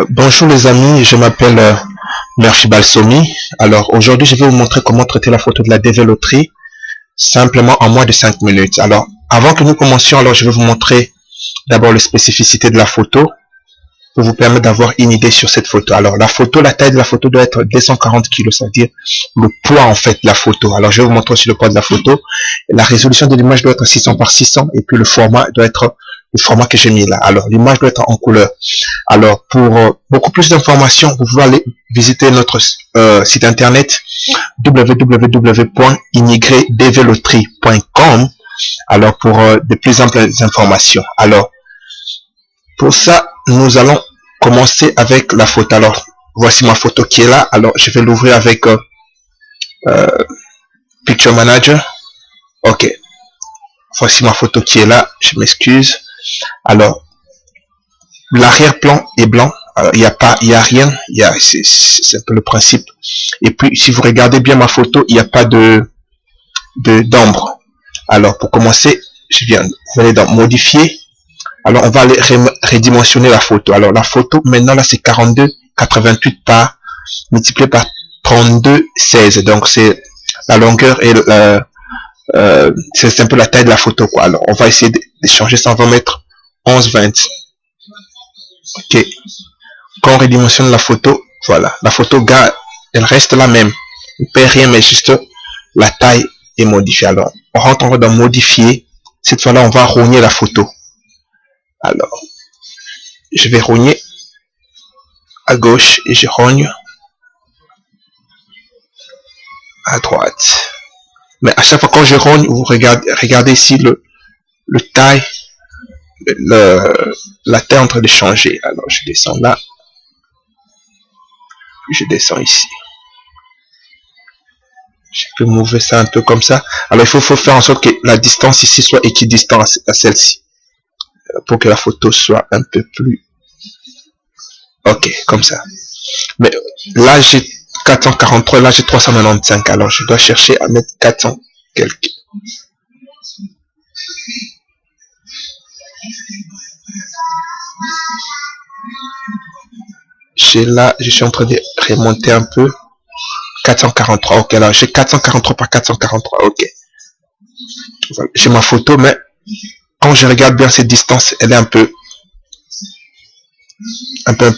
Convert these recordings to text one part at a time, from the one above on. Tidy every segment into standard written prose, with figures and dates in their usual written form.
Bonjour les amis, je m'appelle Murphy Balsomi. Alors aujourd'hui je vais vous montrer comment traiter la photo de la dévéloterie simplement en moins de 5 minutes. Alors avant que nous commencions, alors je vais vous montrer d'abord les spécificités de la photo pour vous permettre d'avoir une idée sur cette photo. Alors la photo, la taille de la photo doit être 240 kg, c'est-à-dire le poids en fait de la photo. Alors je vais vous montrer aussi le poids de la photo. La résolution de l'image doit être 600 par 600 et puis le format doit être le format que j'ai mis là. Alors l'image doit être en couleur. Alors pour beaucoup plus d'informations, vous pouvez aller visiter notre site internet www.y-dévéloterie.com. Alors pour de plus amples informations. Alors pour ça, nous allons commencer avec la photo. Alors, voici ma photo qui est là. Alors, je vais l'ouvrir avec Picture Manager. Ok. Voici ma photo qui est là. Je m'excuse. Alors, l'arrière-plan est blanc. Il n'y a rien. C'est un peu le principe. Et puis, si vous regardez bien ma photo, il n'y a pas d'ombre. Alors, pour commencer, je viens aller dans Modifier. Alors, on va aller redimensionner la photo. Alors, la photo, maintenant, là, c'est 42,88 par multiplié par 32,16. Donc, c'est la longueur et c'est un peu la taille de la photo, quoi. Alors, on va essayer de changer ça. On va mettre 11,20. OK. Quand on redimensionne la photo, voilà. La photo, elle reste la même. On ne perd rien, mais juste la taille est modifiée. Alors, on rentre dans Modifier. Cette fois-là, on va rogner la photo. Alors, je vais rogner à gauche et je rogne à droite. Mais à chaque fois quand je rogne, vous regardez ici le taille, la taille est en train de changer. Alors, je descends là, puis je descends ici. Je peux mouver ça un peu comme ça. Alors, il faut faire en sorte que la distance ici soit équidistante à celle-ci, pour que la photo soit un peu plus... Ok, comme ça. Mais là, j'ai 443, là, j'ai 395. Alors, je dois chercher à mettre 400 quelques. Là, je suis en train de remonter un peu. 443, ok. Alors, j'ai 443 par 443, ok. Voilà. J'ai ma photo, mais quand je regarde bien cette distance, elle est un peu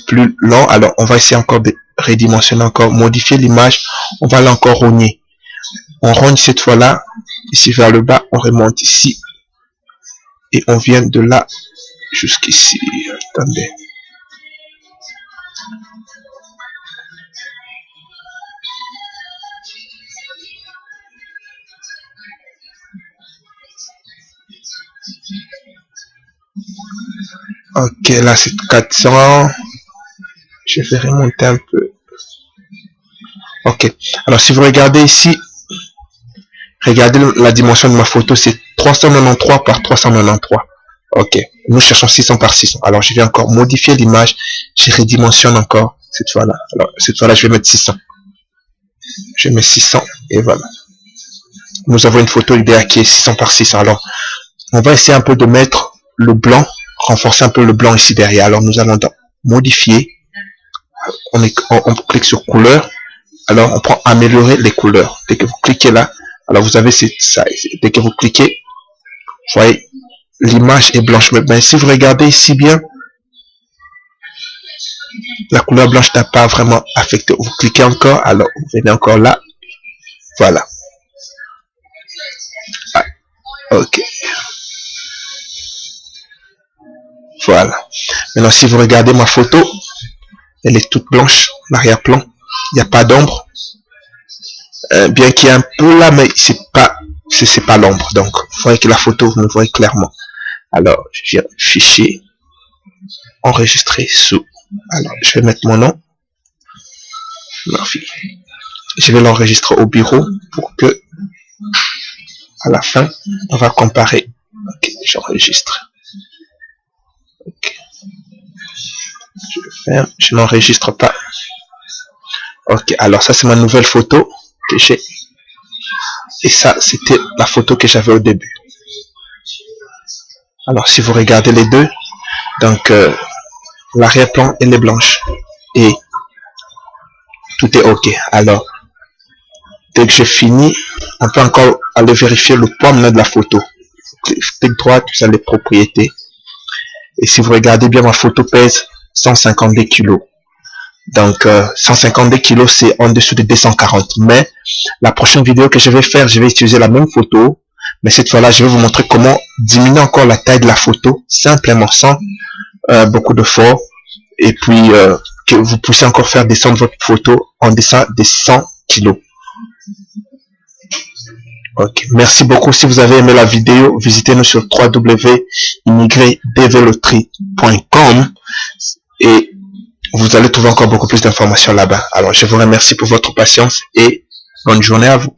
plus long. Alors, on va essayer encore de redimensionner, encore modifier l'image. On va l'encore rogner. On rogne cette fois-là, ici vers le bas, on remonte ici. Et on vient de là jusqu'ici. Attendez. Ok, là c'est 400. Je vais remonter un peu. Ok, alors si vous regardez ici, regardez la dimension de ma photo, c'est 393 par 393. Ok, nous cherchons 600 par 600. Alors je vais encore modifier l'image, je redimensionne encore cette fois-là. Alors cette fois-là, je vais mettre 600. Je mets 600 et voilà. Nous avons une photo idéale qui est 600 par 600. Alors, on va essayer un peu de mettre le blanc, renforcer un peu le blanc ici derrière. Alors nous allons dans Modifier. On clique sur Couleur. Alors on prend Améliorer les couleurs. Dès que vous cliquez là, alors vous avez ça. Dès que vous cliquez, vous voyez, l'image est blanche. Mais si vous regardez ici bien, la couleur blanche n'a pas vraiment affecté. Vous cliquez encore, alors vous venez encore là. Voilà. Ah, ok. Voilà. Maintenant, si vous regardez ma photo, elle est toute blanche, l'arrière-plan. Il n'y a pas d'ombre. Bien qu'il y ait un peu là, mais c'est pas l'ombre. Donc, vous voyez que la photo, vous me voyez clairement. Alors, je viens Fichier, Enregistrer sous. Alors, je vais mettre mon nom. Murphy. Je vais l'enregistrer au bureau pour que, à la fin, on va comparer. Ok, j'enregistre. Ok. Je le ferme. Je n'enregistre pas. Ok, alors ça c'est ma nouvelle photo que j'ai. Et ça, c'était la photo que j'avais au début. Alors si vous regardez les deux, donc l'arrière-plan, elle est blanche. Et tout est OK. Alors, dès que j'ai fini, on peut encore aller vérifier le poids de la photo. Clic droit, tout ça, les propriétés. Et si vous regardez bien, ma photo pèse 152 kg. Donc, 152 kg, c'est en dessous de 240. Mais la prochaine vidéo que je vais faire, je vais utiliser la même photo. Mais cette fois-là, je vais vous montrer comment diminuer encore la taille de la photo, simplement sans beaucoup d'efforts. Et puis, que vous puissiez encore faire descendre votre photo en deçà des 100 kg. Ok, merci beaucoup. Si vous avez aimé la vidéo, visitez-nous sur www.immigré-develoterie.com et vous allez trouver encore beaucoup plus d'informations là-bas. Alors, je vous remercie pour votre patience et bonne journée à vous.